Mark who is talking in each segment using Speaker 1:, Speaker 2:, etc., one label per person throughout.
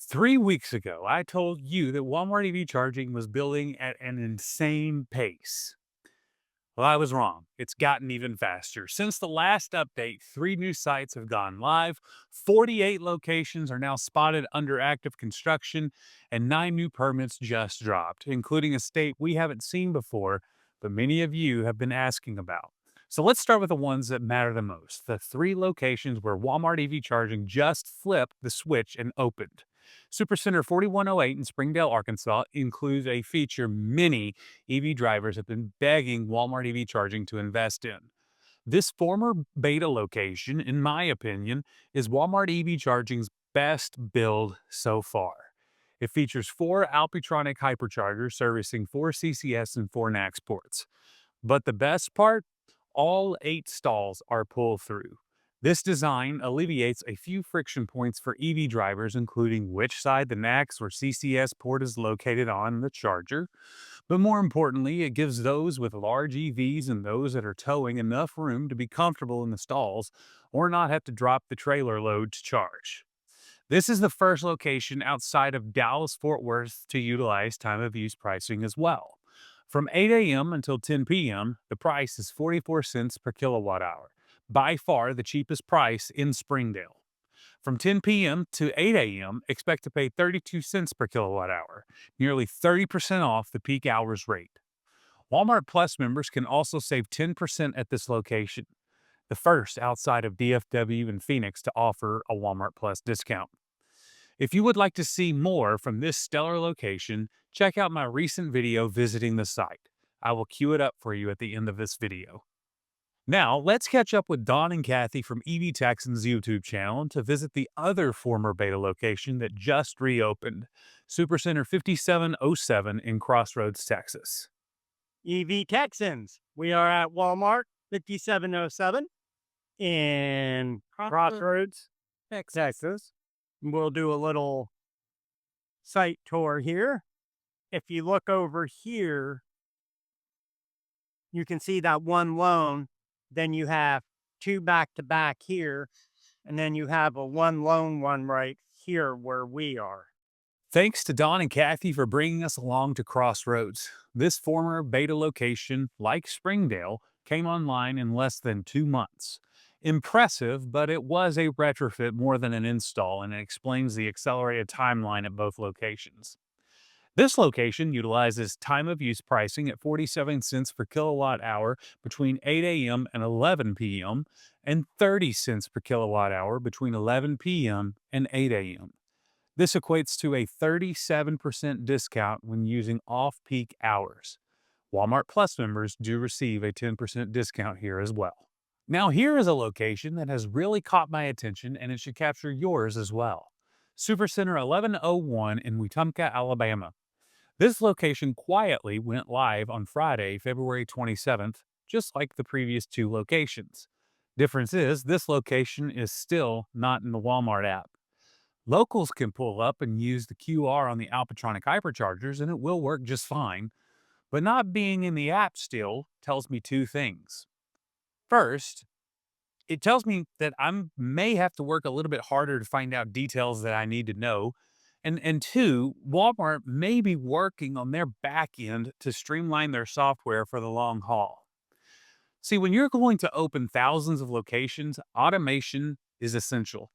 Speaker 1: 3 weeks ago, I told you that Walmart EV charging was building at an insane pace. Well, I was wrong. It's gotten even faster. Since the last update, 3 new sites have gone live, 48 locations are now spotted under active construction, and 9 new permits just dropped, including a state we haven't seen before, but many of you have been asking about. So let's start with the ones that matter the most, the 3 locations where Walmart EV charging just flipped the switch and opened. Supercenter 4108 in Springdale, Arkansas includes a feature many EV drivers have been begging Walmart EV charging to invest in. This former beta location, in my opinion, is Walmart EV charging's best build so far. It features 4 Alpitronic hyperchargers servicing 4 CCS and 4 NACS ports. But the best part? All 8 stalls are pull-through. This design alleviates a few friction points for EV drivers, including which side the NACS or CCS port is located on the charger. But more importantly, it gives those with large EVs and those that are towing enough room to be comfortable in the stalls or not have to drop the trailer load to charge. This is the first location outside of Dallas-Fort Worth to utilize time of use pricing as well. From 8 a.m. until 10 p.m., the price is 44 cents per kilowatt hour, by far the cheapest price in Springdale. From 10 p.m. to 8 a.m., expect to pay 32 cents per kilowatt hour, nearly 30% off the peak hours rate. Walmart Plus members can also save 10% at this location, the first outside of DFW and Phoenix to offer a Walmart Plus discount. If you would like to see more from this stellar location, check out my recent video visiting the site. I will queue it up for you at the end of this video. Now, let's catch up with Don and Kathy from EV Texans YouTube channel to visit the other former beta location that just reopened, Supercenter 5707 in Crossroads, Texas.
Speaker 2: EV Texans. We are at Walmart 5707 in Crossroads, Texas. We'll do a little site tour here. If you look over here, you can see that one loan. Then you have 2 back to back here, and then you have a one lone one right here where we are.
Speaker 1: Thanks to Don and Kathy for bringing us along to Crossroads. This former beta location, like Springdale, came online in less than 2 months. Impressive, but it was a retrofit more than an install, and it explains the accelerated timeline at both locations. This location utilizes time of use pricing at 47 cents per kilowatt hour between 8 a.m. and 11 p.m. and 30 cents per kilowatt hour between 11 p.m. and 8 a.m. This equates to a 37% discount when using off-peak hours. Walmart Plus members do receive a 10% discount here as well. Now here is a location that has really caught my attention, and it should capture yours as well. Supercenter 1101 in Wetumpka, Alabama. This location quietly went live on Friday, February 27th, just like the previous 2 locations. Difference is, this location is still not in the Walmart app. Locals can pull up and use the QR on the Alpitronic hyperchargers and it will work just fine, but not being in the app still tells me 2 things. First, it tells me that I may have to work a little bit harder to find out details that I need to know. And 2, Walmart may be working on their back end to streamline their software for the long haul. See, when you're going to open thousands of locations, automation is essential.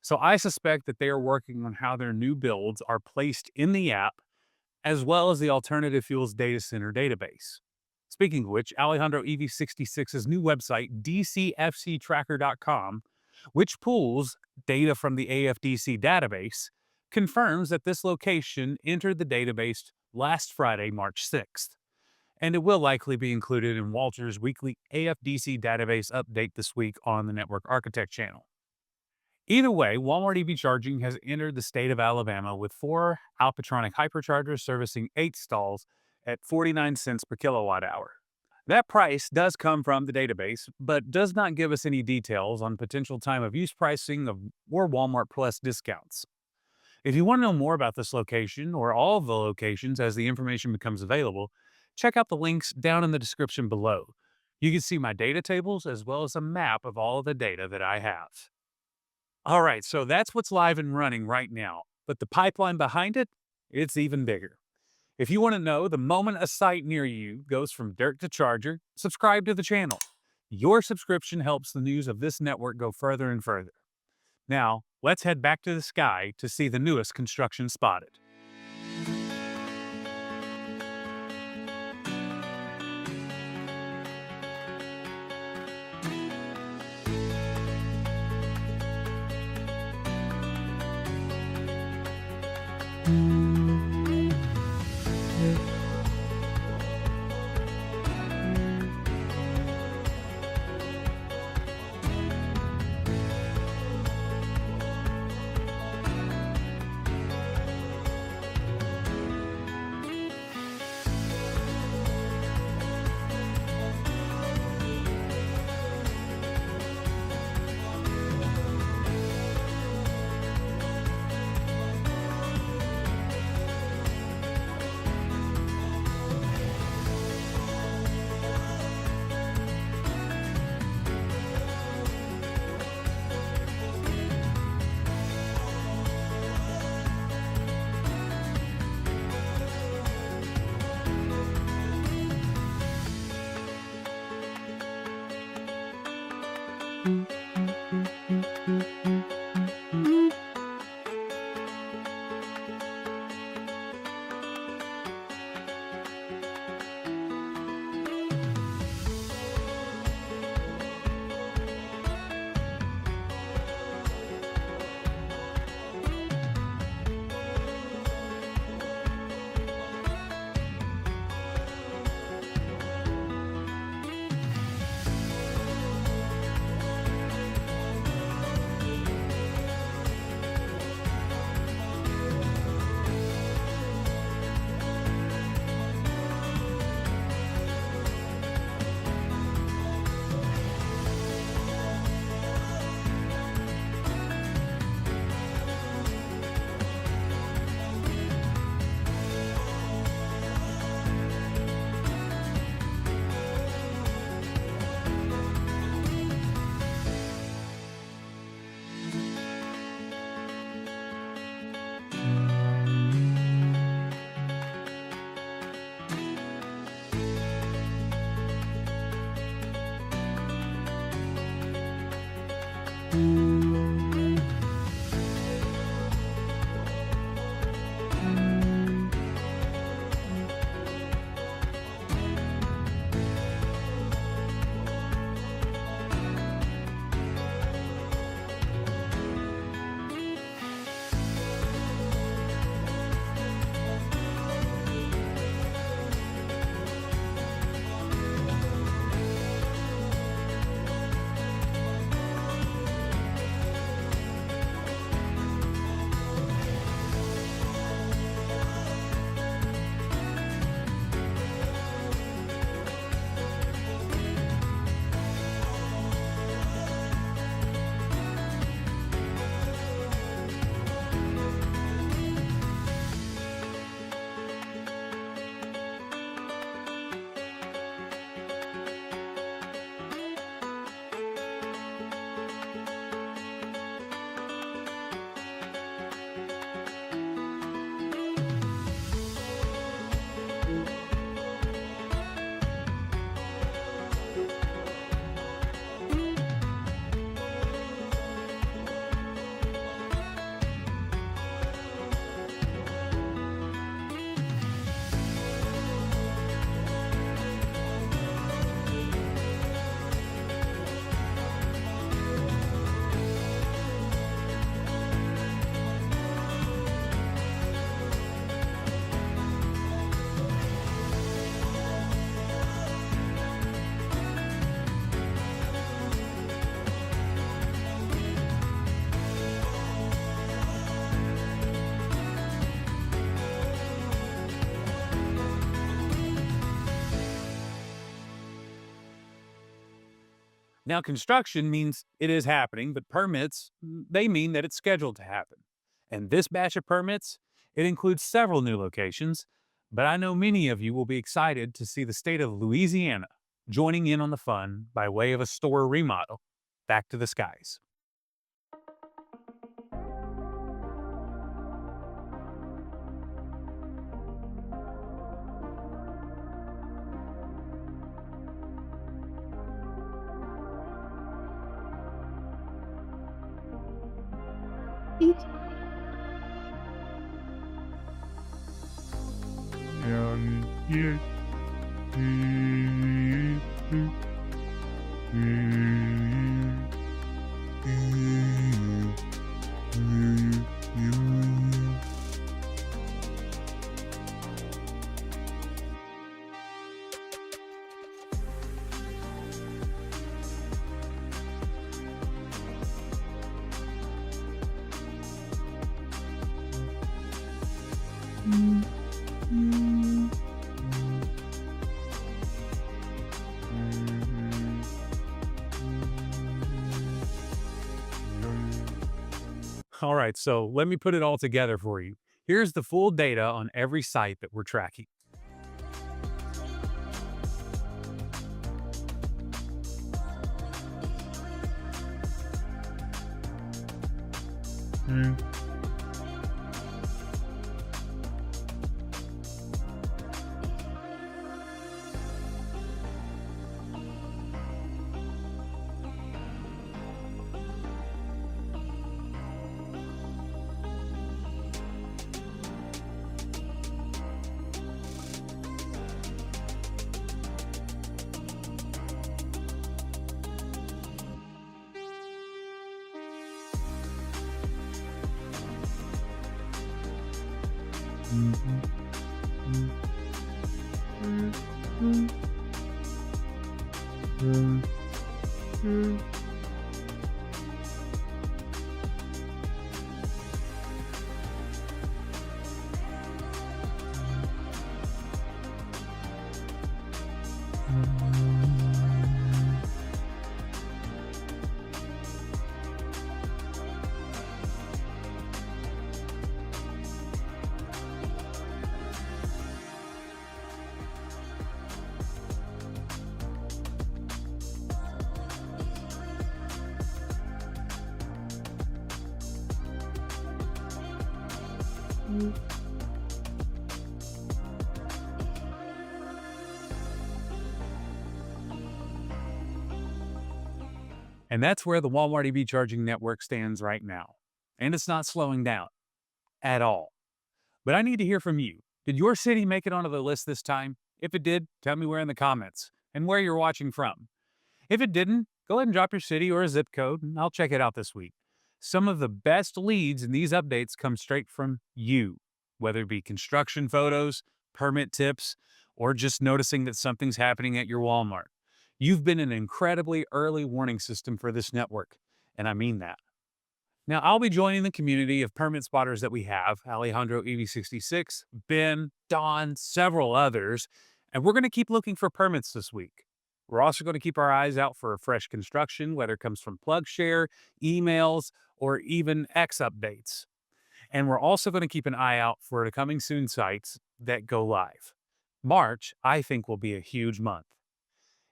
Speaker 1: So I suspect that they are working on how their new builds are placed in the app, as well as the Alternative Fuels Data Center database. Speaking of which, Alejandro EV66's new website, dcfctracker.com, which pulls data from the AFDC database, confirms that this location entered the database last Friday, March 6th. And it will likely be included in Walter's weekly AFDC database update this week on the Network Architect channel. Either way, Walmart EV Charging has entered the state of Alabama with 4 Alpitronic hyperchargers servicing 8 stalls at 49 cents per kilowatt hour. That price does come from the database, but does not give us any details on potential time of use pricing or Walmart Plus discounts. If you want to know more about this location or all of the locations as the information becomes available, check out the links down in the description below. You can see my data tables as well as a map of all of the data that I have. All right, so that's what's live and running right now. But the pipeline behind it, it's even bigger. If you want to know the moment a site near you goes from dirt to charger, subscribe to the channel. Your subscription helps the news of this network go further and further. Now, let's head back to the sky to see the newest construction spotted. Now, construction means it is happening, but permits, they mean that it's scheduled to happen. And this batch of permits, it includes several new locations, but I know many of you will be excited to see the state of Louisiana joining in on the fun by way of a store remodel. Back to the skies. All right, so let me put it all together for you. Here's the full data on every site that we're tracking. And that's where the Walmart EV charging network stands right now. And it's not slowing down at all. But I need to hear from you. Did your city make it onto the list this time? If it did, tell me where in the comments and where you're watching from. If it didn't, go ahead and drop your city or a zip code, and I'll check it out this week. Some of the best leads in these updates come straight from you, whether it be construction photos, permit tips, or just noticing that something's happening at your Walmart. You've been an incredibly early warning system for this network, and I mean that. Now, I'll be joining the community of permit spotters that we have, Alejandro EV66, Ben, Don, several others, and we're going to keep looking for permits this week. We're also going to keep our eyes out for fresh construction, whether it comes from plug share, emails, or even X updates. And we're also going to keep an eye out for the coming soon sites that go live. March, I think, will be a huge month.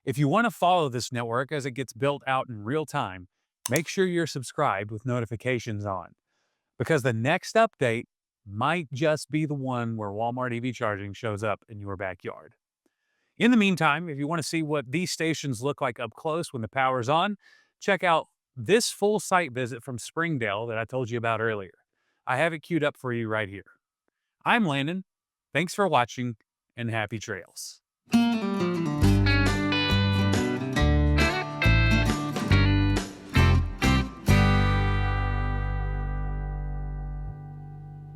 Speaker 1: If you want to follow this network as it gets built out in real time, make sure you're subscribed with notifications on, because the next update might just be the one where Walmart EV charging shows up in your backyard. In the meantime, if you want to see what these stations look like up close when the power's on, check out this full site visit from Springdale that I told you about earlier. I have it queued up for you right here. I'm Landon. Thanks for watching, and happy trails.